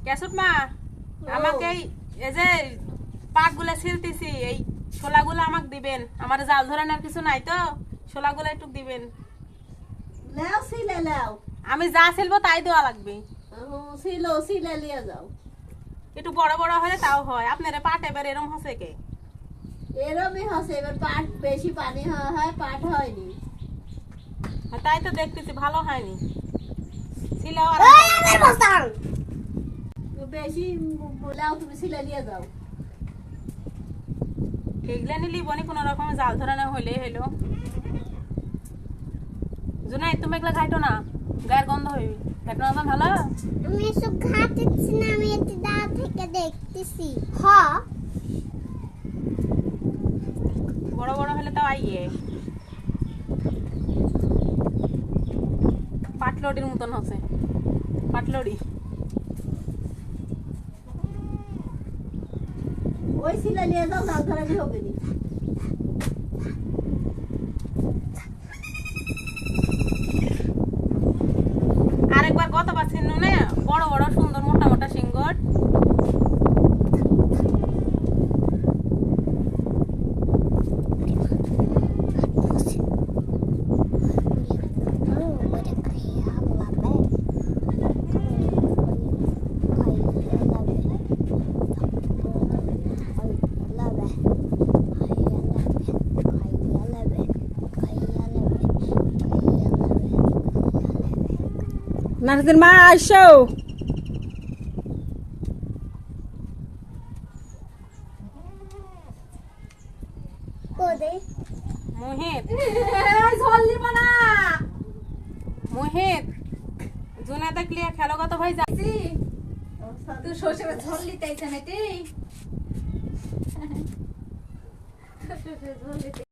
কেসুট মা আমাকে এই যে পাকগুলো ছিলতেছি এই ছোলাগুলো আমাকে দিবেন। আমার জাল ধরানোর কিছু নাই তো, ছোলাগুলো একটু দিবেন। লাও সিলে লাও। আমি যা ছিলবো তাই দেওয়া লাগবে। সিলো সিলে নিয়ে যাও। একটু বড় বড় হলে তাও হয়। আপনারা পাট এবার এরম হচ্ছে কে? এরমই হচ্ছে, এবার পাট বেশি পানি হয়, পাট হয়নি। তাই তো দেখতেছি ভালো হয়নি। ছিল আর বেশি লাও, তুমি সিলে নিয়ে যাও। এগুলা নিলি বনি কোন রকমের জাল ধরানো হইলে হইলো। জুনাই তুমি এগুলা খাইতো না, গায়ের গন্ধ হইবি। খাইতো না ভালো। আমি এসব ঘাটেছি না, আমি এটি দাঁড়া থেকে দেখতেছি। বড় বড় হলে তাও আইয়ে পাটলড়ির মতন হচ্ছে। পাটলড়ি ওই সিলে নিয়ে যাও, জাল ধরানি হবে নি। আরেকবার গতবার ছিন্ন না বড় বড় সুন্দর মোটা মোটা সিংগট। নার্সিন মা আসো। মোহিত ঝোল দিব না। মোহিত জুনা দেখলি খেলো কত ভাই যাচ্ছি। তুই শ্বশুরের ঝোল নিতে